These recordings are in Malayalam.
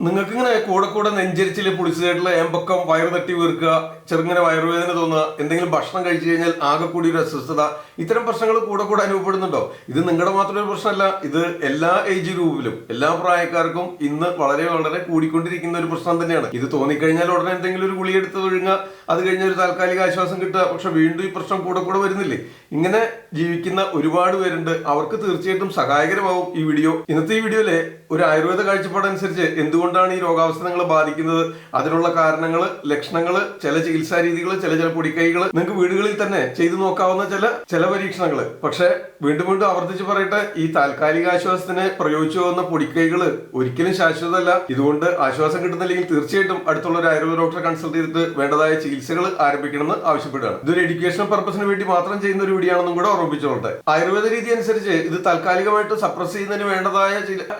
നിങ്ങൾക്ക് ഇങ്ങനെ കൂടെ നെഞ്ചരിച്ചില് പുളിച്ചതായിട്ടുള്ള ഏമ്പക്കം വയറ് തട്ടി വീർക്കുക, ചെറുങ്ങനെ വയറുവേദന തോന്നുക, എന്തെങ്കിലും ഭക്ഷണം കഴിച്ചു കഴിഞ്ഞാൽ ആകെ കൂടി ഒരു അസ്വസ്ഥത, ഇത്തരം പ്രശ്നങ്ങൾ കൂടെ അനുഭവപ്പെടുന്നുണ്ടോ? ഇത് നിങ്ങളുടെ മാത്രം ഒരു പ്രശ്നമല്ല, ഇത് എല്ലാ ഏജ് ഗ്രൂപ്പിലും എല്ലാ പ്രായക്കാർക്കും ഇന്ന് വളരെ കൂടിക്കൊണ്ടിരിക്കുന്ന ഒരു പ്രശ്നം തന്നെയാണ്. ഇത് തോന്നിക്കഴിഞ്ഞാൽ ഉടനെ എന്തെങ്കിലും ഒരു ഗുളിക എടുത്ത് ഒഴുങ്ങുക, അത് കഴിഞ്ഞ ഒരു താൽക്കാലിക ആശ്വാസം കിട്ടുക. പക്ഷെ വീണ്ടും ഈ പ്രശ്നം കൂടെ വരുന്നില്ലേ? ഇങ്ങനെ ജീവിക്കുന്ന ഒരുപാട് പേരുണ്ട്. അവർക്ക് തീർച്ചയായിട്ടും സഹായകരമാവും ഈ വീഡിയോ. ഇന്നത്തെ ഈ വീഡിയോയിലെ ഒരു ആയുർവേദ കാഴ്ചപ്പാടനുസരിച്ച് എന്തുകൊണ്ടാണ് ഈ രോഗാവസ്ഥ നിങ്ങളെ ബാധിക്കുന്നത്, അതിനുള്ള കാരണങ്ങൾ, ലക്ഷണങ്ങൾ, ചില ചികിത്സാ രീതികൾ, ചില പൊടിക്കൈകൾ, നിങ്ങൾക്ക് വീടുകളിൽ തന്നെ ചെയ്തു നോക്കാവുന്ന ചില പരീക്ഷണങ്ങൾ. പക്ഷെ വീണ്ടും ആവർത്തിച്ച് പറയട്ടെ, ഈ താൽക്കാലിക ആശ്വാസത്തിന് പ്രയോഗിച്ചു പോകുന്ന പൊടിക്കൈകൾ ഒരിക്കലും ശാശ്വതമല്ല. ഇതുകൊണ്ട് ആശ്വാസം കിട്ടുന്നില്ലെങ്കിൽ തീർച്ചയായിട്ടും അടുത്തുള്ള ഒരു ആയുർവേദ ഡോക്ടറെ കൺസൾട്ട് ചെയ്തിട്ട് വേണ്ടതായ ചികിത്സകൾ ആരംഭിക്കണമെന്ന് ആവശ്യപ്പെടുകയാണ്. ഇതൊരു എഡ്യൂക്കേഷണൽ പർപ്പസിന് വേണ്ടി മാത്രം ചെയ്യുന്ന ഒരു വീഡിയോ ആണെന്നും കൂടെ ഓർമ്മിച്ചോളട്ടെ. ആയുർവേദ രീതി അനുസരിച്ച് ഇത് താൽക്കാലികമായിട്ട് സപ്രസ് ചെയ്യുന്നതിന് വേണ്ടതായ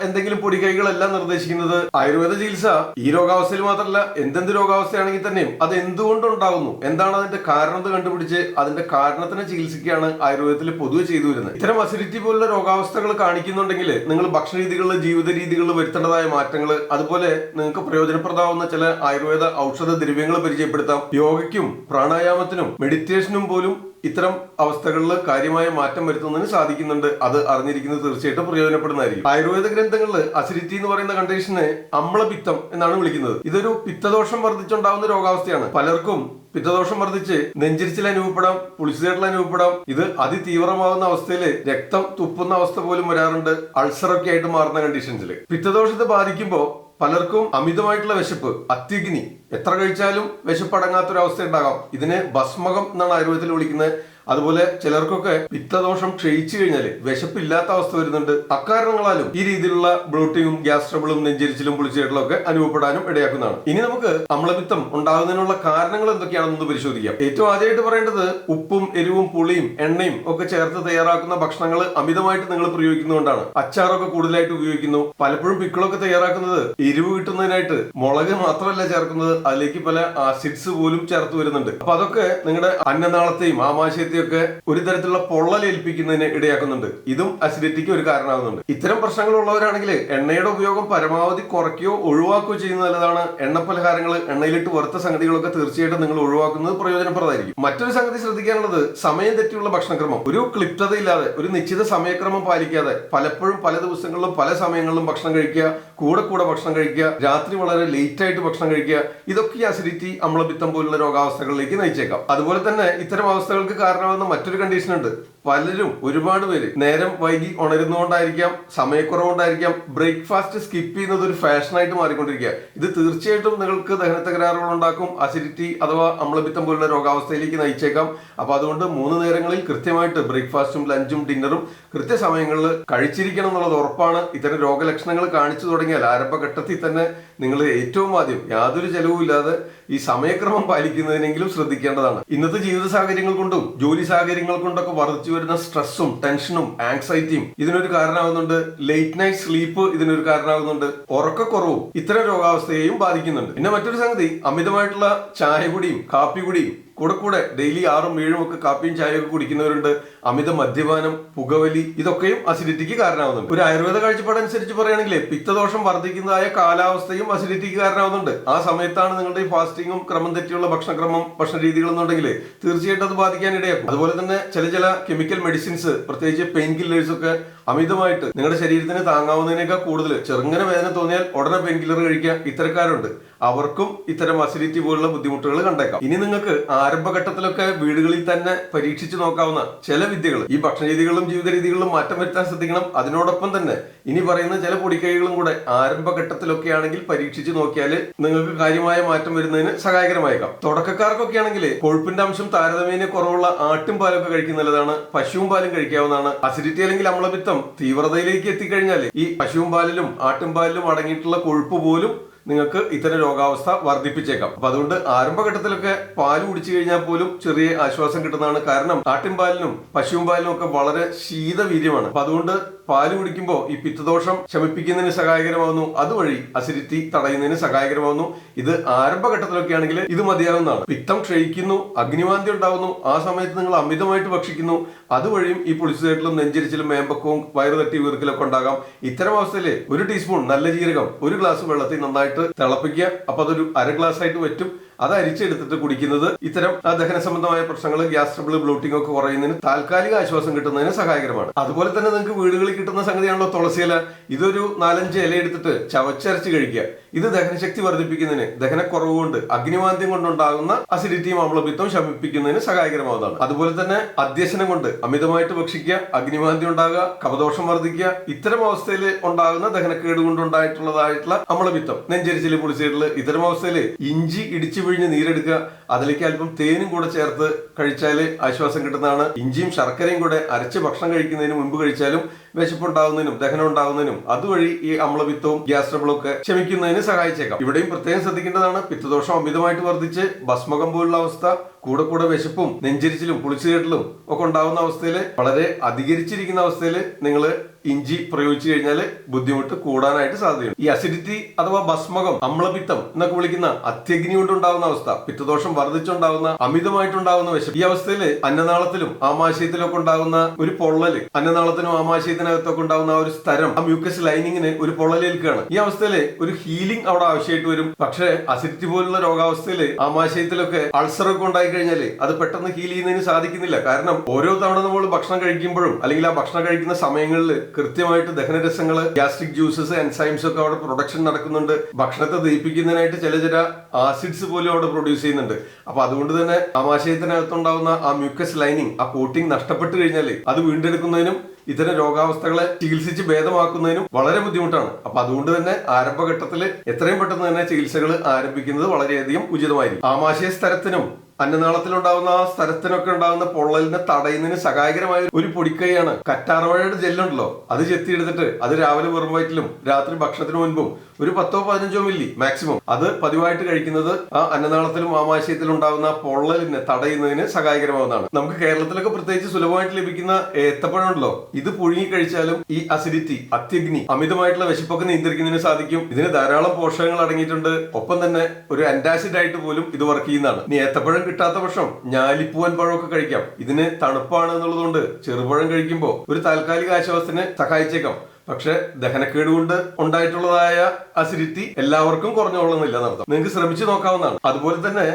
എന്തെങ്കിലും പൊടിക്കൈകളെല്ലാം നിർദ്ദേശിക്കുന്നത് ആയുർവേദ ചികിത്സ ഈ രോഗാവസ്ഥയിൽ മാത്രമല്ല, എന്തെന്ത് രോഗാവസ്ഥയാണെങ്കിൽ തന്നെയും അത് എന്തുകൊണ്ടുണ്ടാകുന്നു, എന്താണ് അതിന്റെ കാരണം കണ്ടുപിടിച്ച് അതിന്റെ കാരണത്തിനെ ചികിത്സിക്കുകയാണ് ആയുർവേദത്തിൽ പൊതുവെ ചെയ്തു വരുന്നത്. ഇത്തരം അസിഡിറ്റി പോലുള്ള രോഗാവസ്ഥകൾ കാണിക്കുന്നുണ്ടെങ്കിൽ നിങ്ങൾ ഭക്ഷണ രീതികളിൽ, ജീവിത രീതികളിൽ വരുത്തേണ്ടതായ മാറ്റങ്ങൾ, അതുപോലെ നിങ്ങൾക്ക് പ്രയോജനപ്രദമാവുന്ന ചില ആയുർവേദ ഔഷധ ദ്രവ്യങ്ങൾ പരിചയപ്പെടുത്താം. യോഗയ്ക്കും പ്രാണായാമത്തിനും മെഡിറ്റേഷനും പോലും ഇത്തരം അവസ്ഥകളിൽ കാര്യമായ മാറ്റം വരുത്തുന്നതിന് സാധിക്കുന്നുണ്ട്. അത് അറിഞ്ഞിരിക്കുന്നത് തീർച്ചയായിട്ടും പ്രയോജനപ്പെടുന്നതായിരിക്കും. ആയുർവേദ ഗ്രന്ഥങ്ങളിൽ അസിഡിറ്റി എന്ന് പറയുന്ന കണ്ടീഷനെ അമ്ലപിത്തം എന്നാണ് വിളിക്കുന്നത്. ഇതൊരു പിത്തദോഷം വർദ്ധിച്ചുണ്ടാകുന്ന രോഗാവസ്ഥയാണ്. പലർക്കും പിത്തദോഷം വർദ്ധിച്ച് നെഞ്ചരിച്ചിൽ അനുഭവപ്പെടാം, പുളിച്ചതേട്ടൽ അനുഭവപ്പെടാം. ഇത് അതിതീവ്രമാകുന്ന അവസ്ഥയിൽ രക്തം തുപ്പുന്ന അവസ്ഥ പോലും വരാറുണ്ട്, അൾസറൊക്കെ ആയിട്ട് മാറുന്ന കണ്ടീഷൻസിൽ. പിത്തദോഷത്തെ ബാധിക്കുമ്പോൾ പലർക്കും അമിതമായിട്ടുള്ള വിശപ്പ്, അത്യഗ്നി, എത്ര കഴിച്ചാലും വിശപ്പടങ്ങാത്തൊരവസ്ഥ ഉണ്ടാകാം. ഇതിനെ ഭസ്മകം എന്നാണ് ആയുർവേദത്തിൽ വിളിക്കുന്നത്. അതുപോലെ ചിലർക്കൊക്കെ പിത്തദോഷം ക്ഷയിച്ചു കഴിഞ്ഞാൽ വിശപ്പില്ലാത്ത അവസ്ഥ വരുന്നുണ്ട്. അക്കാരണങ്ങളാലും ഈ രീതിയിലുള്ള ബ്ലോട്ടിങ്ങും ഗ്യാസ് ട്രബിളും നെഞ്ചരിച്ചിലും പുളിച്ചേട്ടലും ഒക്കെ അനുഭവപ്പെടാനും ഇടയാക്കുന്നതാണ്. ഇനി നമുക്ക് അമ്ലപിത്തം ഉണ്ടാകുന്നതിനുള്ള കാരണങ്ങൾ എന്തൊക്കെയാണെന്ന് പരിശോധിക്കാം. ഏറ്റവും ആദ്യമായിട്ട് പറയേണ്ടത് ഉപ്പും എരിവും പുളിയും എണ്ണയും ഒക്കെ ചേർത്ത് തയ്യാറാക്കുന്ന ഭക്ഷണങ്ങൾ അമിതമായിട്ട് നിങ്ങൾ പ്രയോഗിക്കുന്നതുകൊണ്ടാണ്. അച്ചാറൊക്കെ കൂടുതലായിട്ട് ഉപയോഗിക്കുന്നു. പലപ്പോഴും പിക്കിളൊക്കെ തയ്യാറാക്കുന്നത് എരിവ് കിട്ടുന്നതിനായിട്ട് മുളക് മാത്രമല്ല ചേർക്കുന്നത്, അതിലേക്ക് പല ആസിഡ്സ് പോലും ചേർത്ത് വരുന്നുണ്ട്. അപ്പൊ അതൊക്കെ നിങ്ങളുടെ അന്നനാളത്തെയും ആമാശയത്തെയും ഒക്കെ ഒരു തരത്തിലുള്ള പൊള്ളലേൽപ്പിക്കുന്നതിന് ഇടയാക്കുന്നുണ്ട്. ഇതും അസിഡിറ്റിക്ക് ഒരു കാരണമാകുന്നുണ്ട്. ഇത്തരം പ്രശ്നങ്ങൾ ഉള്ളവരാണെങ്കിൽ എണ്ണയുടെ ഉപയോഗം പരമാവധി കുറയ്ക്കുകയോ ഒഴിവാക്കുകയോ ചെയ്യുന്നത് നല്ലതാണ്. എണ്ണ പലഹാരങ്ങൾ, എണ്ണയിലിട്ട് വറുത്ത സംഗതികളൊക്കെ തീർച്ചയായിട്ടും നിങ്ങൾ ഒഴിവാക്കുന്നത് പ്രയോജനപ്രദമായിരിക്കും. മറ്റൊരു സംഗതി ശ്രദ്ധിക്കാനുള്ളത് സമയം തെറ്റിയുള്ള ഭക്ഷണക്രമം. ഒരു ക്ലിപ്തതയില്ലാതെ, ഒരു നിശ്ചിത സമയക്രമം പാലിക്കാതെ പലപ്പോഴും പല ദിവസങ്ങളിലും പല സമയങ്ങളിലും ഭക്ഷണം കഴിക്കുക, കൂടെ ഭക്ഷണം കഴിക്കുക, രാത്രി വളരെ ലേറ്റ് ആയിട്ട് ഭക്ഷണം കഴിക്കുക, ഇതൊക്കെ ഈ അസിഡിറ്റി, അമ്ലപിത്തം പോലുള്ള രോഗാവസ്ഥകളിലേക്ക് നയിച്ചേക്കാം. അതുപോലെ തന്നെ ഇത്തരം അവസ്ഥകൾക്ക് കാരണമാകുന്ന മറ്റൊരു കണ്ടീഷൻ ഉണ്ട്. പലരും, ഒരുപാട് പേര് നേരം വൈകി ഉണരുന്നതുകൊണ്ടായിരിക്കാം, സമയക്കുറവുകൊണ്ടായിരിക്കാം ബ്രേക്ക്ഫാസ്റ്റ് സ്കിപ്പ് ചെയ്യുന്നത് ഒരു ഫാഷനായിട്ട് മാറിക്കൊണ്ടിരിക്കുക. ഇത് തീർച്ചയായിട്ടും നിങ്ങൾക്ക് ദഹന തകരാറുകൾ ഉണ്ടാക്കും, അസിഡിറ്റി അഥവാ അമ്ലപിത്തം പോലുള്ള രോഗാവസ്ഥയിലേക്ക് നയിച്ചേക്കാം. അപ്പൊ അതുകൊണ്ട് 3 നേരങ്ങളിൽ കൃത്യമായിട്ട് ബ്രേക്ക്ഫാസ്റ്റും ലഞ്ചും ഡിന്നറും കൃത്യസമയങ്ങളിൽ കഴിച്ചിരിക്കണം എന്നുള്ളത് ഉറപ്പാണ്. ഇത്തരം രോഗലക്ഷണങ്ങൾ കാണിച്ചു തുടങ്ങിയാൽ ആരംഭഘട്ടത്തിൽ തന്നെ നിങ്ങൾ ഏറ്റവും ആദ്യം യാതൊരു ചെലവുമില്ലാതെ ഈ സമയക്രമം പാലിക്കുന്നതിനെങ്കിലും ശ്രദ്ധിക്കേണ്ടതാണ്. ഇന്നത്തെ ജീവിത സാഹചര്യങ്ങൾ കൊണ്ടും ജോലി സാഹചര്യങ്ങൾ കൊണ്ടൊക്കെ വർദ്ധിച്ചു വരുന്ന സ്ട്രെസ്സും ടെൻഷനും ആങ്സൈറ്റിയും ഇതിനൊരു കാരണമാകുന്നുണ്ട്. ലേറ്റ് നൈറ്റ് സ്ലീപ്പ് ഇതിനൊരു കാരണമാകുന്നുണ്ട്. ഉറക്കക്കുറവും ഇത്തരം രോഗാവസ്ഥയെയും ബാധിക്കുന്നുണ്ട്. പിന്നെ മറ്റൊരു സംഗതി, അമിതമായിട്ടുള്ള ചായ കുടിയും കാപ്പി കുടിയും, കൂടെ ഡെയിലി 6ഉം 7ഉം ഒക്കെ കാപ്പിയും ചായയൊക്കെ കുടിക്കുന്നവരുണ്ട്. അമിത മദ്യപാനം, പുകവലി, ഇതൊക്കെയും അസിഡിറ്റിക്ക് കാരണമാകുന്നുണ്ട്. ഒരു ആയുർവേദ കാഴ്ചപ്പാടനുസരിച്ച് പറയുകയാണെങ്കിൽ പിത്തദോഷം വർദ്ധിക്കുന്നതായ കാലാവസ്ഥയും അസിഡിറ്റിക്ക് കാരണമാകുന്നുണ്ട്. ആ സമയത്താണ് നിങ്ങളുടെ ഈ ഫാസ്റ്റിങ്ങും ക്രമം തെറ്റിയുള്ള ഭക്ഷണ രീതികളെന്നുണ്ടെങ്കിൽ തീർച്ചയായിട്ടും അത് ബാധിക്കാൻ ഇടയാക്കും. അതുപോലെ തന്നെ ചില കെമിക്കൽ മെഡിസിൻസ്, പ്രത്യേകിച്ച് പെയിൻ കില്ലേഴ്സ് ഒക്കെ അമിതമായിട്ട് നിങ്ങളുടെ ശരീരത്തിന് താങ്ങാവുന്നതിനേക്കാൾ കൂടുതൽ ചെറുങ്ങനെ വേദന തോന്നിയാൽ ഉടനെ പെയിൻ കില്ലർ കഴിക്കുക, ഇത്തരക്കാരുണ്ട്. അവർക്കും ഇത്തരം അസിഡിറ്റി പോലുള്ള ബുദ്ധിമുട്ടുകൾ കണ്ടേക്കാം. ഇനി നിങ്ങൾക്ക് ആരംഭഘട്ടത്തിലൊക്കെ വീടുകളിൽ തന്നെ പരീക്ഷിച്ചു നോക്കാവുന്ന ചില വിദ്യകൾ, ഈ ഭക്ഷണ രീതികളിലും ജീവിത രീതികളിലും മാറ്റം വരുത്താൻ ശ്രദ്ധിക്കണം. അതിനോടൊപ്പം തന്നെ ഇനി പറയുന്ന ചില പൊടിക്കൈകളും കൂടെ ആരംഭഘട്ടത്തിലൊക്കെ ആണെങ്കിൽ പരീക്ഷിച്ചു നോക്കിയാൽ നിങ്ങൾക്ക് കാര്യമായ മാറ്റം വരുന്നതിന് സഹായകരമായേക്കാം. തുടക്കക്കാർക്കൊക്കെ ആണെങ്കിൽ കൊഴുപ്പിന്റെ അംശം താരതമ്യേന കുറവുള്ള ആട്ടും പാലൊക്കെ കഴിക്കുന്ന നല്ലതാണ്. പശുവും പാലും കഴിക്കാവുന്നതാണ്. അസിഡിറ്റി അല്ലെങ്കിൽ അമ്ലപിത്തം തീവ്രതയിലേക്ക് എത്തിക്കഴിഞ്ഞാൽ ഈ പശുവും പാലിലും ആട്ടും പാലിലും അടങ്ങിയിട്ടുള്ള കൊഴുപ്പ് പോലും നിങ്ങൾക്ക് ഇത്തരം രോഗാവസ്ഥ വർദ്ധിപ്പിച്ചേക്കാം. അപ്പൊ അതുകൊണ്ട് ആരംഭഘട്ടത്തിലൊക്കെ പാല് കുടിച്ചു കഴിഞ്ഞാൽ പോലും ചെറിയ ആശ്വാസം കിട്ടുന്നതാണ്. കാരണം ആട്ടിൻപാലിനും പശുവും പാലിനും ഒക്കെ വളരെ ശീതവീര്യമാണ്. അപ്പൊ അതുകൊണ്ട് പാല് കുടിക്കുമ്പോൾ ഈ പിത്തദോഷം ശമിപ്പിക്കുന്നതിന് സഹായകരമാവുന്നു. അതുവഴി അസിഡിറ്റി തടയുന്നതിന് സഹായകരമാവുന്നു. ഇത് ആരംഭഘട്ടത്തിലൊക്കെ ആണെങ്കിൽ ഇത് മതിയാവുന്നതാണ്. പിത്തം ക്ഷയിക്കുന്നു, അഗ്നിവാന്തി ഉണ്ടാവുന്നു, ആ സമയത്ത് നിങ്ങൾ അമിതമായിട്ട് ഭക്ഷിക്കുന്നു, അതുവഴിയും ഈ പുളിച്ചുതേട്ടിലും നെഞ്ചരിച്ചിലും മേമ്പക്കവും വയറു തട്ടി വീർക്കലൊക്കെ ഉണ്ടാകാം. ഇത്തരം അവസ്ഥയിൽ 1 ടീസ്പൂൺ നല്ല ജീരകം 1 ഗ്ലാസ് വെള്ളത്തിൽ നന്നായിട്ട് തിളപ്പിക്കുക. അപ്പൊ അതൊരു 1/2 ഗ്ലാസ് ആയിട്ട് വറ്റും. അത് അരിച്ചെടുത്തിട്ട് കുടിക്കുന്നത് ഇത്തരം ദഹന സംബന്ധമായ പ്രശ്നങ്ങൾ, ഗ്യാസ് ട്രബിൾ, ബ്ലോട്ടിംഗ് ഒക്കെ കുറയുന്നതിന് താൽക്കാലിക ആശ്വാസം കിട്ടുന്നതിന് സഹായകരമാണ്. അതുപോലെ തന്നെ നിങ്ങൾക്ക് വീടുകളിൽ കിട്ടുന്ന സംഗതിയാണല്ലോ തുളസിയില. ഇതൊരു 4-5 ഇല എടുത്തിട്ട് ചവച്ചരച്ച് കഴിക്കുക. ഇത് ദഹനശക്തി വർദ്ധിപ്പിക്കുന്നതിന്, ദഹനക്കുറവ് കൊണ്ട്, അഗ്നിവാന്ത്യം കൊണ്ടുണ്ടാകുന്ന അസിഡിറ്റിയും അമ്ലപിത്തവും ശമിപ്പിക്കുന്നതിന് സഹായകരമാവുന്നതാണ്. അതുപോലെ തന്നെ അധ്യശനം കൊണ്ട് അമിതമായിട്ട് ഭക്ഷിക്കുക, അഗ്നിവാന്തി ഉണ്ടാകുക, കഫദോഷം വർദ്ധിക്കുക, ഇത്തരം അവസ്ഥയിൽ ഉണ്ടാകുന്ന ദഹനക്കേട് കൊണ്ടുണ്ടായിട്ടുള്ളതായിട്ടുള്ള അമ്ലപിത്തം, നെഞ്ചരിച്ചില്, പുളിച്ചേരില്, ഇത്തരം അവസ്ഥയിൽ ഇഞ്ചി ഇടിച്ചു പിഴിഞ്ഞ് നീരെടുക്കുക. അതിലേക്ക് അല്പം തേനും കൂടെ ചേർത്ത് കഴിച്ചാൽ ആശ്വാസം കിട്ടുന്നതാണ്. ഇഞ്ചിയും ശർക്കരയും കൂടെ അരച്ച് ഭക്ഷണം കഴിക്കുന്നതിന് മുൻപ് കഴിച്ചാലും വിശപ്പുണ്ടാകുന്നതിനും ദഹനം ഉണ്ടാകുന്നതിനും അതുവഴി ഈ അമ്ലപിത്തവും ഗ്യാസ് ട്രബിളും ഒക്കെ ശമിക്കുന്നതിന് സഹായിച്ചേക്കാം. ഇവിടെയും പ്രത്യേകം ശ്രദ്ധിക്കേണ്ടതാണ്, പിത്തദോഷം അമിതമായിട്ട് വർദ്ധിച്ച് ഭസ്മകം പോലുള്ള അവസ്ഥ, കൂടെ കൂടെ വിശപ്പും നെഞ്ചരിച്ചിലും പുളിച്ചുകേട്ടലും ഒക്കെ ഉണ്ടാവുന്ന അവസ്ഥയിൽ, വളരെ അധികരിച്ചിരിക്കുന്ന അവസ്ഥയിൽ നിങ്ങൾ ഇഞ്ചി പ്രയോഗിച്ചു കഴിഞ്ഞാൽ ബുദ്ധിമുട്ട് കൂടാനായിട്ട് സാധ്യതയുണ്ട്. ഈ അസിഡിറ്റി അഥവാ ഭസ്മകം, അമ്ലപിത്തം എന്നൊക്കെ വിളിക്കുന്ന അത്യഗ്നി കൊണ്ടുണ്ടാകുന്ന അവസ്ഥ, പിത്തദോഷം വർദ്ധിച്ചുണ്ടാകുന്ന അമിതമായിട്ടുണ്ടാകുന്ന വിശപ്പ്, ഈ അവസ്ഥയിൽ അന്നനാളത്തിലും ആമാശയത്തിലും ഒക്കെ ഉണ്ടാകുന്ന ഒരു പൊള്ളല്, അന്നനാളത്തിനും ആമാശയത്തിനകത്തൊക്കെ ഉണ്ടാകുന്ന ആ ഒരു സ്ഥലം, ആ മ്യൂക്കസ് ലൈനിങ്ങിന് ഒരു പൊള്ളലേൽക്കുകയാണ്. ഈ അവസ്ഥയിൽ ഒരു ഹീലിംഗ് അവിടെ ആവശ്യമായിട്ട് വരും. പക്ഷേ അസിഡിറ്റി പോലുള്ള രോഗാവസ്ഥയിൽ ആമാശയത്തിലൊക്കെ അൾസറൊക്കെ ഉണ്ടായി കഴിഞ്ഞാൽ അത് പെട്ടെന്ന് ഹീൽ ചെയ്യുന്നതിന് സാധിക്കുന്നില്ല. കാരണം ഓരോ തവണ നമ്മൾ ഭക്ഷണം കഴിക്കുമ്പോഴും അല്ലെങ്കിൽ ആ ഭക്ഷണം കഴിക്കുന്ന സമയങ്ങളിൽ കൃത്യമായിട്ട് ദഹനരസങ്ങള്, ഗ്യാസ്ട്രിക് ജ്യൂസസ്, എൻസൈംസ് ഒക്കെ അവിടെ പ്രൊഡക്ഷൻ നടക്കുന്നുണ്ട്. ഭക്ഷണത്തെ ദഹിപ്പിക്കുന്നതിനായിട്ട് ചില ആസിഡ്സ് പോലും അവിടെ പ്രൊഡ്യൂസ് ചെയ്യുന്നുണ്ട്. അപ്പൊ അതുകൊണ്ട് തന്നെ ആമാശയത്തിനകത്തുണ്ടാവുന്ന ആ മ്യൂക്കസ് ലൈനിങ്, ആ കോട്ടിംഗ് നഷ്ടപ്പെട്ടു കഴിഞ്ഞാൽ അത് വീണ്ടെടുക്കുന്നതിനും ഇത്തരം രോഗാവസ്ഥകളെ ചികിത്സിച്ച് ഭേദമാക്കുന്നതിനും വളരെ ബുദ്ധിമുട്ടാണ്. അപ്പൊ അതുകൊണ്ട് തന്നെ ആരംഭഘട്ടത്തിൽ എത്രയും പെട്ടെന്ന് തന്നെ ചികിത്സകൾ ആരംഭിക്കുന്നത് വളരെയധികം ഉചിതമായിരിക്കും. ആമാശയ സ്ഥലത്തിനും അന്നനാളത്തിലുണ്ടാവുന്ന ആ സ്ഥലത്തിനൊക്കെ ഉണ്ടാകുന്ന പൊള്ളലിനെ തടയുന്നതിന് സഹായകരമായ ഒരു പൊടിക്കൈയാണ് കറ്റാർവാഴയുടെ ജെല്ലുണ്ടല്ലോ. അത് ചെത്തിയെടുത്തിട്ട് അത് രാവിലെ വെറും വയറ്റിലും രാത്രി ഭക്ഷണത്തിന് മുൻപും ഒരു 10-15 മില്ലി മാക്സിമം അത് പതിവായിട്ട് കഴിക്കുന്നത് ആ അന്നനാളത്തിലും ആമാശയത്തിലും ഉണ്ടാകുന്ന പൊള്ളലിനെ തടയുന്നതിന് സഹായകരമാവുന്നതാണ്. നമുക്ക് കേരളത്തിലൊക്കെ പ്രത്യേകിച്ച് സുലഭമായിട്ട് ലഭിക്കുന്ന ഏത്തപ്പഴം ഉണ്ടല്ലോ, ഇത് പുഴുങ്ങി കഴിച്ചാലും ഈ അസിഡിറ്റി, അത്യഗ്നി, അമിതമായിട്ടുള്ള വിശപ്പൊക്കെ നിയന്ത്രിക്കുന്നതിന് സാധിക്കും. ഇതിന് ധാരാളം പോഷകങ്ങൾ അടങ്ങിയിട്ടുണ്ട്. ഒപ്പം തന്നെ ഒരു ആന്റാസിഡ് ആയിട്ട് പോലും ഇത് വർക്ക് ചെയ്യുന്നതാണ്. ഇനി ഏത്തപ്പഴം കിട്ടാത്ത പക്ഷം ഞാലിപ്പൂവൻ പഴമൊക്കെ കഴിക്കാം. ഇതിന് തണുപ്പാണ് എന്നുള്ളതുകൊണ്ട് ചെറുപഴം കഴിക്കുമ്പോൾ ഒരു താൽക്കാലിക ആശ്വാസത്തിന് സഹായിച്ചേക്കാം. പക്ഷെ ദഹനക്കേട് കൊണ്ട് ഉണ്ടായിട്ടുള്ളതായ അസിഡിറ്റി എല്ലാവർക്കും കുറഞ്ഞോളുന്നില്ല എന്നർത്ഥം. നിങ്ങൾക്ക് ശ്രമിച്ചു നോക്കാവുന്നതാണ്. അതുപോലെ തന്നെ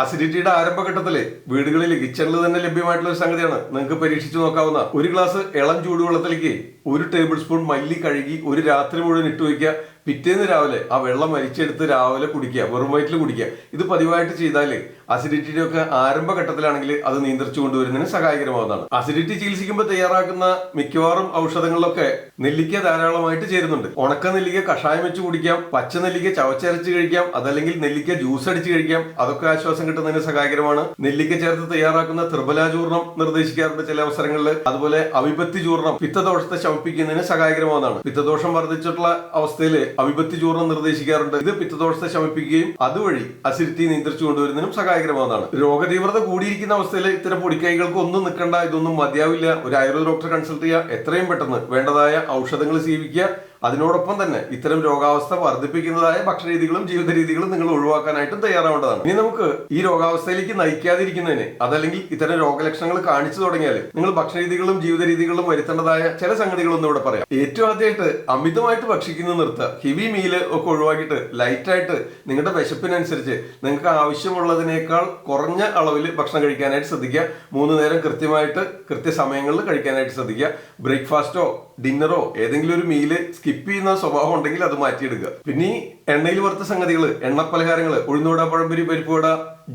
അസിഡിറ്റിയുടെ ആരംഭഘട്ടത്തില് വീടുകളിൽ കിച്ചണിൽ തന്നെ ലഭ്യമായിട്ടുള്ള ഒരു സംഗതിയാണ്. നിങ്ങൾക്ക് പരീക്ഷിച്ചു നോക്കാവുന്ന 1 ഗ്ലാസ് ഇളം ചൂടുവെള്ളത്തിലേക്ക് 1 ടേബിൾ സ്പൂൺ മല്ലി കഴുകി ഒരു രാത്രി മുഴുവൻ ഇട്ട് വയ്ക്കുക. പിറ്റേന്ന് രാവിലെ ആ വെള്ളം അരിച്ചെടുത്ത് രാവിലെ കുടിക്കുക, വെറും വയറ്റിൽ കുടിക്കുക. ഇത് പതിവായിട്ട് ചെയ്താൽ അസിഡിറ്റിയുടെ ഒക്കെ ആരംഭഘട്ടത്തിലാണെങ്കിൽ അത് നിയന്ത്രിച്ചു കൊണ്ടുവരുന്നതിന് സഹായകരമാവുന്നതാണ്. അസിഡിറ്റി ചികിത്സിക്കുമ്പോൾ തയ്യാറാക്കുന്ന മിക്കവാറും ഔഷധങ്ങളിലൊക്കെ നെല്ലിക്ക ധാരാളമായിട്ട് ചേരുന്നുണ്ട്. ഉണക്ക നെല്ലിക്ക കഷായം വെച്ച് കുടിക്കാം, പച്ച നെല്ലിക്ക ചവച്ചരച്ച് കഴിക്കാം, അതല്ലെങ്കിൽ നെല്ലിക്ക ജ്യൂസ് അടിച്ച് കഴിക്കാം. അതൊക്കെ ആശ്വാസം കിട്ടുന്നതിന് സഹായകരമാണ്. നെല്ലിക്ക ചേർത്ത് തയ്യാറാക്കുന്ന ത്രിഫല ചൂർണം നിർദ്ദേശിക്കാറുണ്ട് ചില അവസരങ്ങളിൽ. അതുപോലെ അവിപത്തി ചൂർണം പിത്തദോഷത്തെ ശമിപ്പിക്കുന്നതിന് സഹായകരമാവുന്നതാണ്. പിത്തദോഷം വർദ്ധിച്ചിട്ടുള്ള അവസ്ഥയിൽ അവിപത്തി ചൂർണം നിർദ്ദേശിക്കാറുണ്ട്. ഇത് പിത്തദോഷത്തെ ശമിപ്പിക്കുകയും അതുവഴി അസിഡിറ്റി നിയന്ത്രിച്ചു കൊണ്ടുവരുന്നതിനും സഹായകരമാവുന്നതാണ്. രോഗതീവ്രത കൂടിയിരിക്കുന്ന അവസ്ഥയിൽ ഇത്തരം പൊടിക്കൈകൾക്ക് ഒന്നും നിൽക്കണ്ട, ഇതൊന്നും മതിയാവില്ല. ഒരു ആയുർവേദ ഡോക്ടറെ കൺസൾട്ട് ചെയ്യുക, എത്രയും പെട്ടെന്ന് വേണ്ടതായ ഔഷധങ്ങൾ സേവിക്കുക. അതിനോടൊപ്പം തന്നെ ഇത്തരം രോഗാവസ്ഥ വർദ്ധിപ്പിക്കുന്നതായ ഭക്ഷണ രീതികളും ജീവിത രീതികളും നിങ്ങൾ ഒഴിവാക്കാനായിട്ടും തയ്യാറാവേണ്ടതാണ്. ഇനി നമുക്ക് ഈ രോഗാവസ്ഥയിലേക്ക് നയിക്കാതിരിക്കുന്നതിന്, അതല്ലെങ്കിൽ ഇത്തരം രോഗലക്ഷണങ്ങൾ കാണിച്ചു തുടങ്ങിയാൽ നിങ്ങൾ ഭക്ഷണ രീതികളും ജീവിത രീതികളും വരുത്തേണ്ടതായ ചില സംഗതികളൊന്നും ഇവിടെ പറയാം. ഏറ്റവും ആദ്യമായിട്ട് അമിതമായിട്ട് ഭക്ഷിക്കുന്നത് നിർത്തുക. ഹെവി മീല് ഒക്കെ ഒഴിവാക്കിയിട്ട് ലൈറ്റായിട്ട് നിങ്ങളുടെ വിശപ്പിനനുസരിച്ച് നിങ്ങൾക്ക് ആവശ്യമുള്ളതിനേക്കാൾ കുറഞ്ഞ അളവിൽ ഭക്ഷണം കഴിക്കാനായിട്ട് ശ്രദ്ധിക്കുക. 3 നേരം കൃത്യമായിട്ട് കൃത്യസമയങ്ങളിൽ കഴിക്കാനായിട്ട് ശ്രദ്ധിക്കുക. ബ്രേക്ക്ഫാസ്റ്റോ ഡിന്നറോ ഏതെങ്കിലും ഒരു മീല് സ്കിപ്പ് ചെയ്യുന്ന സ്വഭാവം ഉണ്ടെങ്കിൽ അത് മാറ്റിയെടുക്കുക. പിന്നെ ഈ എണ്ണയിൽ വറുത്ത സംഗതികൾ, എണ്ണ പലഹാരങ്ങൾ, ഉഴുന്നുവട, പഴംപൊരി, പരിപ്പുവട,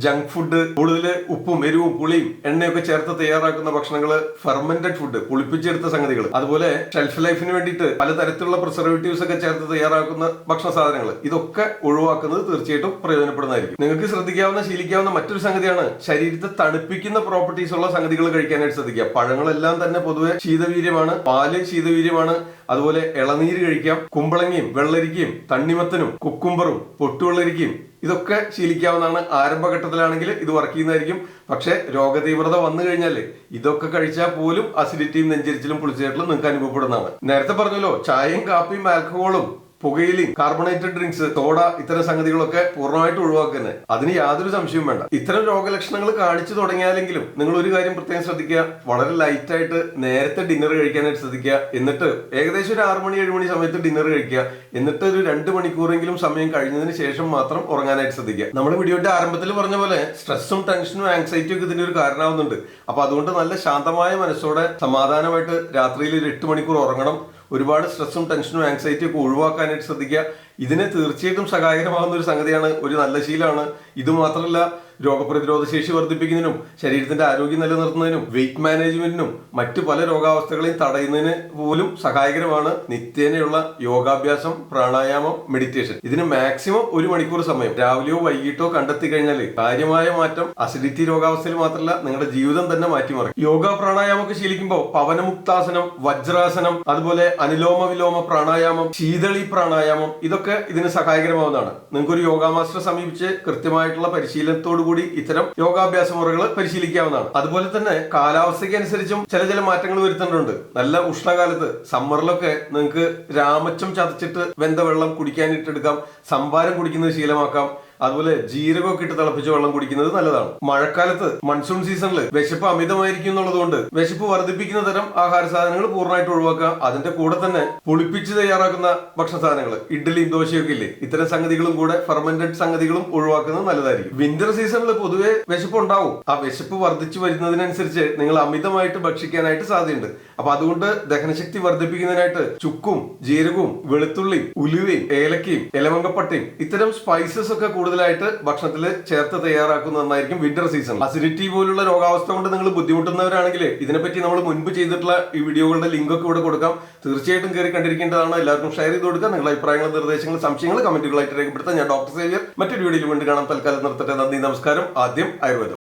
ജങ്ക് ഫുഡ്, കൂടുതൽ ഉപ്പും എരിവും പുളിയും എണ്ണയൊക്കെ ചേർത്ത് തയ്യാറാക്കുന്ന ഭക്ഷണങ്ങൾ, ഫെർമെന്റഡ് ഫുഡ്, പുളിപ്പിച്ചെടുത്ത സംഗതികൾ, അതുപോലെ ഷെൽഫ് ലൈഫിന് വേണ്ടിയിട്ട് പലതരത്തിലുള്ള പ്രിസർവേറ്റീവ്സ് ഒക്കെ ചേർത്ത് തയ്യാറാക്കുന്ന ഭക്ഷണ സാധനങ്ങൾ, ഇതൊക്കെ ഒഴിവാക്കുന്നത് തീർച്ചയായിട്ടും പ്രയോജനപ്പെടുന്നതായിരിക്കും. നിങ്ങൾക്ക് ശ്രദ്ധിക്കാവുന്ന, ശീലിക്കാവുന്ന മറ്റൊരു സംഗതിയാണ് ശരീരത്തെ തണുപ്പിക്കുന്ന പ്രോപ്പർട്ടീസ് ഉള്ള സംഗതികൾ കഴിക്കാനായിട്ട് ശ്രദ്ധിക്കുക. പഴങ്ങളെല്ലാം തന്നെ പൊതുവെ ശീതവീര്യമാണ്, പാല് ശീതവീര്യമാണ്. അതുപോലെ ഇളനീര് കഴിക്കാം. കുമ്പളങ്ങയും വെള്ളരിക്കയും തണ്ണിമത്തനും കുക്കുംബറും പൊട്ടുവെള്ളരിക്കയും ഇതൊക്കെ ശീലിക്കാവുന്നതാണ്. ആരംഭഘട്ടത്തിലാണെങ്കിൽ ഇത് വർക്ക് ചെയ്യുന്നതായിരിക്കും. പക്ഷെ രോഗതീവ്രത വന്നു കഴിഞ്ഞാൽ ഇതൊക്കെ കഴിച്ചാൽ പോലും അസിഡിറ്റിയും നെഞ്ചരിച്ചിലും പുളിച്ചേട്ടലും നിങ്ങൾക്ക് അനുഭവപ്പെടുന്നതാണ്. നേരത്തെ പറഞ്ഞല്ലോ, ചായയും കാപ്പിയും ആൽക്കഹോളും പുകയിലും കാർബണേറ്റഡ് ഡ്രിങ്ക്സ്, സോഡ, ഇത്തരം സംഗതികളൊക്കെ പൂർണ്ണമായിട്ട് ഒഴിവാക്കുന്നത്, അതിന് യാതൊരു സംശയവും വേണ്ട. ഇത്തരം രോഗലക്ഷണങ്ങൾ കാണിച്ചു തുടങ്ങിയാലെങ്കിലും നിങ്ങൾ ഒരു കാര്യം പ്രത്യേകം ശ്രദ്ധിക്കുക, വളരെ ലൈറ്റ് ആയിട്ട് നേരത്തെ ഡിന്നർ കഴിക്കാനായിട്ട് ശ്രദ്ധിക്കുക. എന്നിട്ട് ഏകദേശം ഒരു 6 മണി 7 മണി സമയത്ത് ഡിന്നർ കഴിക്കുക. എന്നിട്ട് ഒരു 2 മണിക്കൂറെങ്കിലും സമയം കഴിഞ്ഞതിന് ശേഷം മാത്രം ഉറങ്ങാനായിട്ട് ശ്രദ്ധിക്കുക. നമ്മുടെ വീഡിയോയുടെ ആരംഭത്തിൽ പറഞ്ഞ പോലെ സ്ട്രെസ്സും ടെൻഷനും ആങ്സൈറ്റിയും ഒക്കെ ഇതിന്റെ ഒരു കാരണമാവുന്നുണ്ട്. അപ്പൊ അതുകൊണ്ട് നല്ല ശാന്തമായ മനസ്സോടെ സമാധാനമായിട്ട് രാത്രിയിൽ ഒരു 8 മണിക്കൂർ ഉറങ്ങണം. ഒരുപാട് സ്ട്രെസ്സും ടെൻഷനും ആങ്സൈറ്റിയും ഒക്കെ ഒഴിവാക്കാനായിട്ട് ശ്രദ്ധിക്കുക. ഇതിന് തീർച്ചയായിട്ടും സഹായകരമാകുന്ന ഒരു സംഗതിയാണ്, ഒരു നല്ല ശീലമാണ്. ഇത് മാത്രമല്ല, രോഗപ്രതിരോധ ശേഷി വർദ്ധിപ്പിക്കുന്നതിനും ശരീരത്തിന്റെ ആരോഗ്യം നിലനിർത്തുന്നതിനും വെയിറ്റ് മാനേജ്മെന്റിനും മറ്റു പല രോഗാവസ്ഥകളെയും തടയുന്നതിന് പോലും സഹായകരമാണ് നിത്യേനയുള്ള യോഗാഭ്യാസം, പ്രാണായാമം, മെഡിറ്റേഷൻ. ഇതിന് മാക്സിമം 1 മണിക്കൂർ സമയം രാവിലെയോ വൈകിട്ടോ കണ്ടെത്തി കഴിഞ്ഞാൽ കാര്യമായ മാറ്റം അസിഡിറ്റി രോഗാവസ്ഥയിൽ മാത്രമല്ല നിങ്ങളുടെ ജീവിതം തന്നെ മാറ്റിമറിക്കും. യോഗ പ്രാണായാമം ഒക്കെ ശീലിക്കുമ്പോൾ പവനമുക്താസനം, വജ്രാസനം, അതുപോലെ അനുലോമ വിലോമ പ്രാണായാമം, ശീതളി പ്രാണായാമം, ഇതൊക്കെ ഇതിന് സഹായകരമാവുന്നതാണ്. നിങ്ങൾക്ക് ഒരു യോഗ മാസ്റ്ററെ സമീപിച്ച് കൃത്യമായിട്ടുള്ള പരിശീലനത്തോടു കൂടി ഇത്തരം യോഗാഭ്യാസ മുറകൾ പരിശീലിക്കാവുന്നതാണ്. അതുപോലെ തന്നെ കാലാവസ്ഥയ്ക്ക് അനുസരിച്ചും ചില മാറ്റങ്ങൾ വരുത്തേണ്ടതുണ്ട്. നല്ല ഉഷ്ണകാലത്ത് സമ്മറിലൊക്കെ നിങ്ങൾക്ക് രാമച്ചം ചതച്ചിട്ട് വെന്ത വെള്ളം കുടിക്കാനിട്ടെടുക്കാം. സംഭാരം കുടിക്കുന്നത് ശീലമാക്കാം. അതുപോലെ ജീരകമൊക്കെ ഇട്ട് തിളപ്പിച്ച വെള്ളം കുടിക്കുന്നത് നല്ലതാണ്. മഴക്കാലത്ത് മൺസൂൺ സീസണിൽ വിശപ്പ് അമിതമായിരിക്കും എന്നുള്ളതുകൊണ്ട് വിശപ്പ് വർദ്ധിപ്പിക്കുന്ന തരം ആഹാര സാധനങ്ങൾ പൂർണ്ണമായിട്ട് ഒഴിവാക്കുക. അതിന്റെ കൂടെ തന്നെ പുളിപ്പിച്ച് തയ്യാറാക്കുന്ന ഭക്ഷണ സാധനങ്ങൾ, ഇഡ്ഡലിയും ദോശയൊക്കെ ഇല്ലേ, ഇത്തരം സംഗതികളും കൂടെ ഫെർമെന്റഡ് സംഗതികളും ഒഴിവാക്കുന്നത് നല്ലതായിരിക്കും. വിന്റർ സീസണിൽ പൊതുവെ വിശപ്പ് ഉണ്ടാവും. ആ വിശപ്പ് വർദ്ധിച്ചു വരുന്നതിനനുസരിച്ച് നിങ്ങൾ അമിതമായിട്ട് ഭക്ഷിക്കാനായിട്ട് സാധ്യതയുണ്ട്. അപ്പൊ അതുകൊണ്ട് ദഹനശക്തി വർദ്ധിപ്പിക്കുന്നതിനായിട്ട് ചുക്കും ജീരകവും വെളുത്തുള്ളിയും ഉലുവയും ഏലക്കയും ഇലവങ്കപ്പട്ടയും ഇത്തരം സ്പൈസസ് ഒക്കെ കൂടുതലായിട്ട് ഭക്ഷണത്തിൽ ചേർത്ത് തയ്യാറാക്കുന്നത് നന്നായിരിക്കും വിന്റർ സീസൺ. അസിഡിറ്റി പോലുള്ള രോഗാവസ്ഥ കൊണ്ട് നിങ്ങൾ ബുദ്ധിമുട്ടുന്നവരാണെങ്കിൽ ഇതിനെപ്പറ്റി നമ്മൾ മുൻപ് ചെയ്തിട്ടുള്ള ഈ വീഡിയോകളുടെ ലിങ്ക് ഒക്കെ ഇവിടെ കൊടുക്കാം. തീർച്ചയായിട്ടും കയറി കണ്ടിരിക്കേണ്ടതാണ്. എല്ലാവർക്കും ഷെയർ ചെയ്ത് കൊടുക്കുക. നിങ്ങളുടെ അഭിപ്രായങ്ങൾ, നിർദ്ദേശങ്ങൾ, സംശയങ്ങൾ കമന്റുകളായിട്ട് രേഖപ്പെടുത്താൻ ഞാൻ ഡോക്ടർ സേവ്യർ മറ്റൊരു വീഡിയോയിൽ വീണ്ടും കാണാം. തൽക്കാലം നിർത്തട്ടെ. നന്ദി, നമസ്കാരം. ആദ്യം ആയുർവേദം.